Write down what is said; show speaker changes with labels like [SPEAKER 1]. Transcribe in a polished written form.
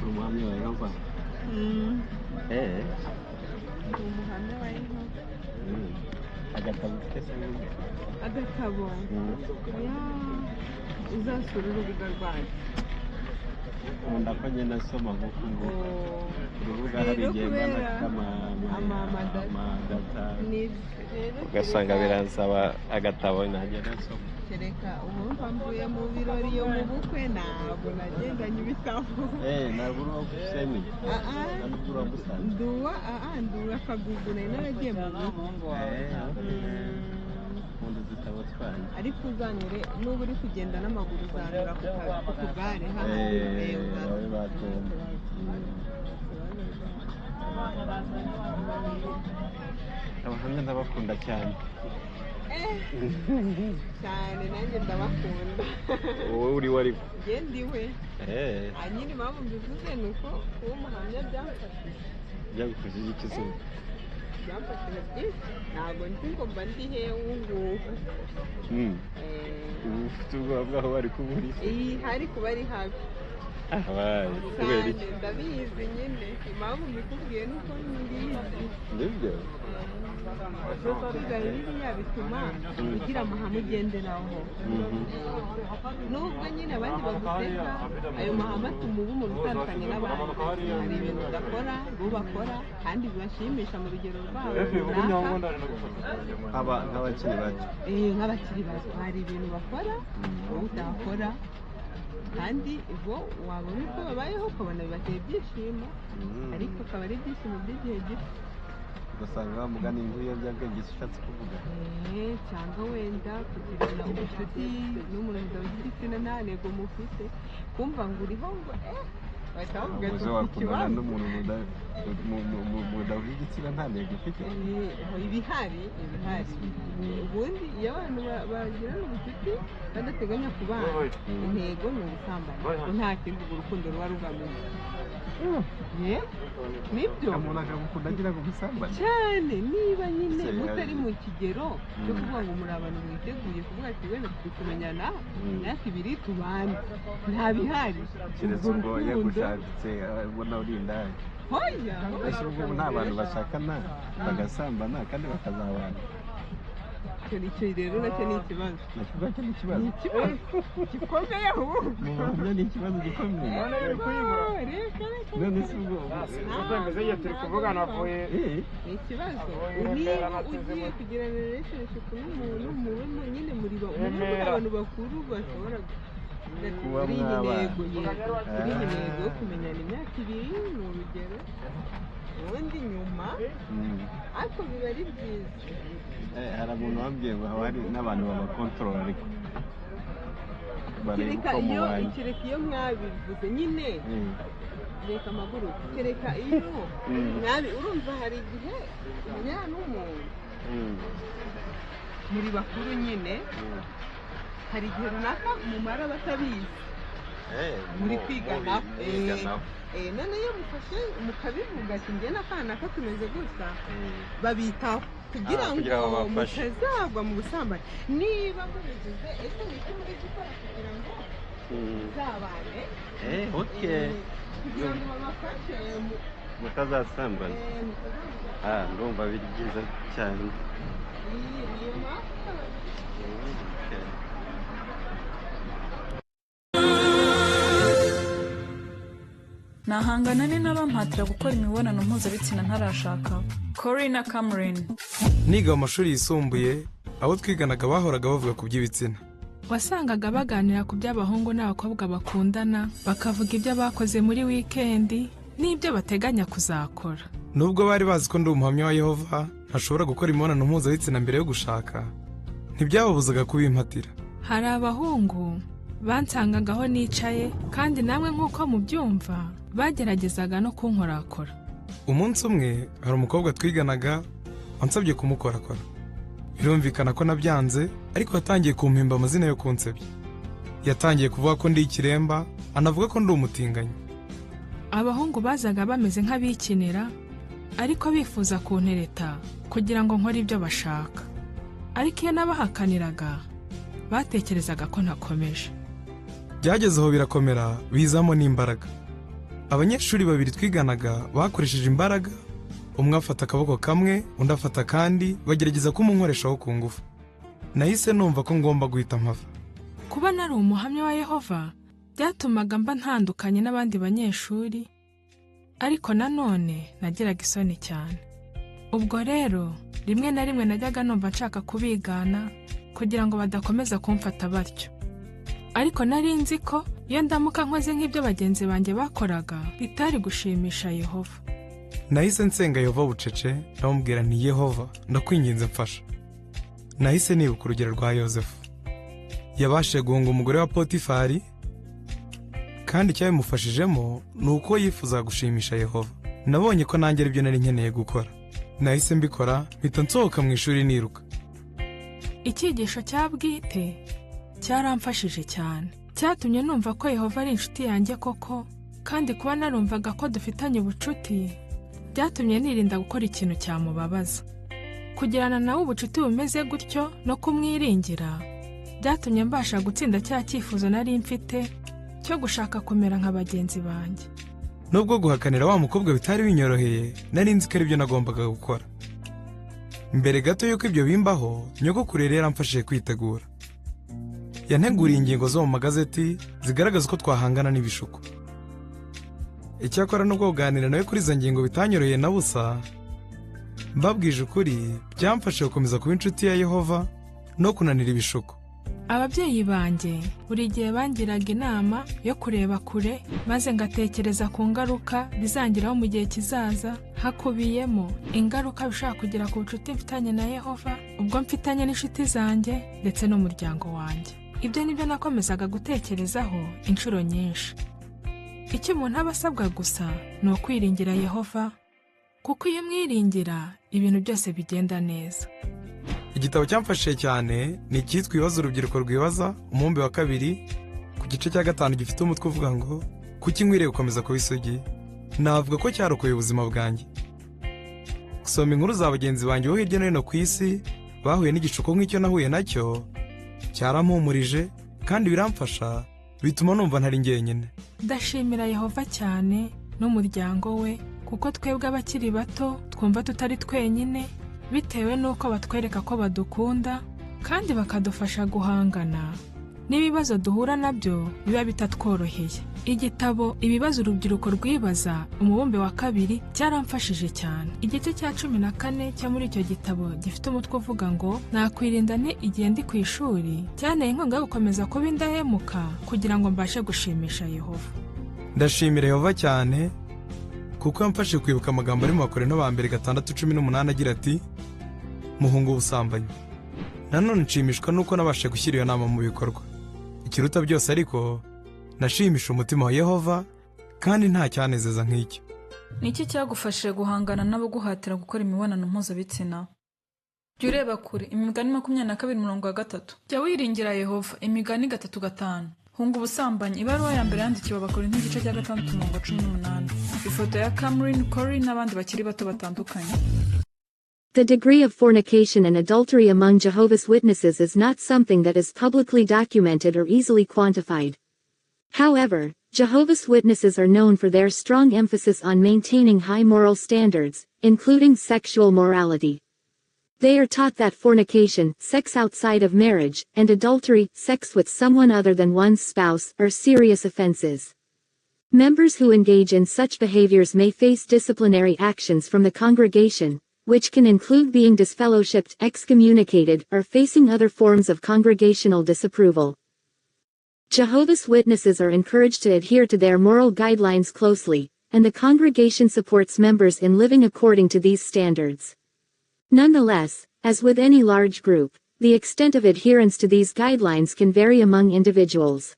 [SPEAKER 1] umuhamya wa Yehova.
[SPEAKER 2] Umuhamya wa Yehova.
[SPEAKER 1] Agatabo kese
[SPEAKER 2] agatabo uzasura urubuga rwacu.
[SPEAKER 1] Nkunda ko nyine asoma nk'uko urubuga hari igihe amadata ugasanga biransaba agatabo nanjye nasoma.
[SPEAKER 2] Kereka ubu mvuye mu birori yo mu bukwe ntabwo nagendanye ibitabo.
[SPEAKER 1] Ntabwo uri gusemi ntabwo uri gusanga
[SPEAKER 2] nduwa akagugura naragiye mu bukwe.
[SPEAKER 1] Nkunda udutabo twanjye
[SPEAKER 2] ariko uzanyure n'ubu uri kugenda n'amaguru uzanyura ku kugare hano
[SPEAKER 1] abahamya ndabakunda cyane
[SPEAKER 2] cyane nanjye ndabakunda.
[SPEAKER 1] wowe uri wari
[SPEAKER 2] njye ndiwe nyine impamvu mbivuze ni uko kuba umuhamya
[SPEAKER 1] byagufashije iki se?
[SPEAKER 2] byamfashije byinshi ntabwo nzi ngo mba ndi hehe ubu ngubu.
[SPEAKER 1] ubu ufite ubwoba bwaho bari kubura
[SPEAKER 2] hari kuba ari habi ndabizi nyine impamvu mbikubwiye nuko mbizi.
[SPEAKER 1] nibyo
[SPEAKER 2] kwiga biriya bituma ugira amahame ugenderaho. nubwo nyine abandi baguseka ayo mahame atuma uba umuntu utandukanye n'abandi. hari ibintu udakora bo bakora kandi bibashimisha mu rugero rwabo runaka.
[SPEAKER 1] nk'abakiri bato
[SPEAKER 2] nk'abakiri bato hari ibintu bakora wowe utakora kandi ubwo wabona uko babayeho ukabona bibateye ibyishimo ariko akaba ari ibyishimo by'igihe gito.
[SPEAKER 1] ugasanga mugana ibiyobyabwenge ushatse kuvuga
[SPEAKER 2] cyangwa wenda kugirana ubucuti n'umuntu mudahuje igitsina nta ntego mufite kumva ngo uriho ngo bahita bavuga ati
[SPEAKER 1] wakundana n'umuntu mudahuje igitsina nta ntego ufite.
[SPEAKER 2] ibihari ubundi iyo abantu bagirana ubucuti badateganya kubana intego ni ubusambanyi nta kindi urukundo ruba rugamije. nibyo
[SPEAKER 1] umuntu akagukunda agira ngo gusambane
[SPEAKER 2] cyane niba nyine mutari mu kigero cyo kuvuga ngo muri abantu mwiteguye kuvuga ati wenda turi kumenyana imyaka 2 tubane nta bihari.
[SPEAKER 1] keretse ubwo yagushatse ubona uri indaya.
[SPEAKER 2] hoya
[SPEAKER 1] ese ubwo nta bantu bashakana bagasambana kandi bakazabana.
[SPEAKER 2] icyo rero nacyo ni ikibazo.
[SPEAKER 1] nacyo ni ikibazo
[SPEAKER 2] gikomeye ahubwo
[SPEAKER 1] ni ikibazo gikomeye. none se ubwo
[SPEAKER 3] turi kuvugana avuye
[SPEAKER 2] ni ikibazo. niba ugiye kugirana relationship n'umuntu nyine muri abantu bakuru bashobora
[SPEAKER 1] kuba
[SPEAKER 2] kuri iyi ntego yo kumenyana imyaka 2 ni urugero ubundi nyuma ariko biba ari byiza.
[SPEAKER 1] hari umuntu wambwiye ngo haba hari n'abantu babakontorora ariko
[SPEAKER 2] kereka iyo mwabivuze nyine reka amaguru kereka iyo urumva hari igihe umenyana n'umuntu muri bakuru nyine hari igihe runaka mumara batabizi muri kwiganaho none iyo mufashe mukabivuga ati njye n'akana ko tumeze gutya babitaho kugira ngo mutazagwa mu busambanyi. niba mubivuze ese ni iki muri gukora kugira ngo muzabane kugira ngo babafashe
[SPEAKER 1] mutazasambana. ndumva biri byiza cyane.
[SPEAKER 2] niyo mpamvu
[SPEAKER 4] nahangana n'abampatira gukora imibonano mpuzabitsina ntarashaka. Corey na Cameron
[SPEAKER 5] niga mu mashuri yisumbuye abo twiganaga bahoraga bavuga ku by'ibitsina.
[SPEAKER 6] wasangaga baganira ku by'abahungu n'abakobwa bakundana bakavuga ibyo bakoze muri wikendi n'ibyo bateganya kuzakora.
[SPEAKER 5] nubwo bari bazi ko ndi umuhamya wa Yehova ntashobora gukora imibonano mpuzabitsina mbere yo gushaka ntibyababuzaga kubimpatira.
[SPEAKER 6] hari abahungu bansangagaho nicaye kandi namwe nk'uko mubyumva bageragezaga no kunkorakora.
[SPEAKER 5] umunsi umwe hari umukobwa twiganaga wansabye kumukorakora. birumvikana ko nabyanze ariko yatangiye kumpimba amazina yo kunsebya. yatangiye kuvuga ko ndi ikiremba anavuga ko ndi umutinganyi.
[SPEAKER 6] abahungu bazaga bameze nk'abikinira ariko bifuza kuntereta kugira ngo nkore ibyo bashaka. ariko iyo nabahakaniraga batekerezaga ko ntakomeje.
[SPEAKER 5] byageze aho birakomera bizamo n'imbaraga. abanyeshuri babiri twiganaga bakoresheje imbaraga, umwe afata akaboko kamwe undi afata kandi bagerageza kumunkoreshaho ku ngufu. Nahise numva ko ngomba guhita mpava.
[SPEAKER 6] Kuba nari umuhamya wa Yehova byatumaga mba ntandukanye n'abandi banyeshuri, ariko nanone nagiraga isoni cyane. Ubwo rero rimwe na rimwe najyaga numva nshaka kubigana kugira ngo badakomeza kumfata batyo, ariko nari nzi ko iyo ndamuka nkoze nk'ibyo bagenzi banjye bakoraga bitari gushimisha Yehova.
[SPEAKER 5] Nahise nsenga Yehova bucece, ndamubwira nti Yehova ndakwinginze mfasha. Nahise nibuka urugero rwa Yozefu. Yabashije guhunga umugore wa Potifari, kandi icyabimufashijemo ni uko yifuza gushimisha Yehova. Nabonye ko nanjye aribyo nari nkeneye gukora. Nahise mbikora, mpita nsohoka mu ishuri niruka.
[SPEAKER 6] Icyigisho cya bwite cyaramfashije cyane. Cyatumye numva ko Yehova ari inshuti yanjye koko, kandi kuba narumvaga ko dufitanye ubucuti byatumye nirinda gukora ikintu cyamubabaza. Kugirana nawe ubucuti bumeze gutyo no kumwiringira byatumye mbasha gutsinda cya cyifuzo nari mfite cyo gushaka kumera nka bagenzi banjye.
[SPEAKER 5] Nubwo guhakanira wa mukobwa bitari binyoroheye, nari nzi ko aribyo nagombaga gukora. Mbere gato yuko ibyo bimbaho, nyogokuru rero yaramfashije kwitegura. Yanteguriye ingingo zo mu magazeti zigaragaza uko twahangana n'ibishuko. Icyakora nubwo kuganira nawe kuri izo ngingo bitanyoroheye na busa, mbabwije ukuri byamfashije gukomeza kuba inshuti ya Yehova no kunanira ibishuko.
[SPEAKER 6] Ababyeyi banjye buri gihe bangiraga inama yo kureba kure, maze ngatekereza ku ngaruka bizangiraho mu gihe kizaza, hakubiyemo ingaruka bishobora kugira ku bucuti mfitanye na Yehova, ubwo mfitanye n'inshuti zanjye ndetse n'umuryango wanjye. Ibyo nibyo nakomezaga gutekerezaho inshuro nyinshi. Icyo umuntu aba asabwa gusa ni ukwiringira Yehova, kuko iyo mwiringira ibintu byose bigenda neza.
[SPEAKER 5] Igitabo cyamfashije cyane ni icyitwa Ibibazo urubyiruko rwibaza, umubumbe wa 2, ku gice cya 5 gifite umutwe uvuga ngo kuki nkwiriye gukomeza kuba isugi. Navuga ko cyarokoye ubuzima bwanjye. Gusoma inkuru za bagenzi banjye bo hirya no hino ku isi bahuye n'igishuko nk'icyo nahuye nacyo cyarampumurije kandi biramfasha, bituma numva ntari njyenyine.
[SPEAKER 6] Ndashimira Yehova cyane n'umuryango we, kuko twebwe abakiri bato twumva tutari twenyine, bitewe n'uko batwereka ko badukunda kandi bakadufasha guhangana n'ibibazo duhura nabyo biba bitatworoheye. Igitabo Ibibazo urubyiruko rwibaza, umubumbe wa 2 cyaramfashije cyane. Igice cya 14 cyo muri icyo gitabo gifite umutwe uvuga ngo nakwirinda ne igihe ndi ku ishuri, cyane inkunga yo gukomeza kuba indahemuka kugira ngo mbashe gushimisha Yehova.
[SPEAKER 5] Ndashimira Yehova cyane kuko yamfashije kwibuka amagambo ari mu Bakorinto ba mbere 6:18 agira ati muhunga ubusambanyi. Nanone nshimishwa nuko nabashe gushyira iyo nama mu bikorwa. Ikiruta byose ariko nashimisha umutima wa Yehova, kandi nta cyanezeza nk'icyo.
[SPEAKER 4] Niki cyagufashije guhangana n'abaguhatira gukora imibonano mpuzabitsina? Jya ureba kure. Imigani 22:3. Jya wiringira Yehova. Imigani 3:5. Hunga ubusambanyi. Ibaruwa ya mbere yandikiwe Abakorinto igice cya 6:18. Ifoto ya Cameron Corey n'abandi bakiri bato batandukanye.
[SPEAKER 7] The degree of fornication and adultery among Jehovah's Witnesses is not something that is publicly documented or easily quantified. However, Jehovah's Witnesses are known for their strong emphasis on maintaining high moral standards, including sexual morality. They are taught that fornication, sex outside of marriage, and adultery, sex with someone other than one's spouse, are serious offenses. Members who engage in such behaviors may face disciplinary actions from the congregation, which can include being disfellowshipped, excommunicated, or facing other forms of congregational disapproval. Jehovah's Witnesses are encouraged to adhere to their moral guidelines closely, and the congregation supports members in living according to these standards. Nonetheless, as with any large group, the extent of adherence to these guidelines can vary among individuals.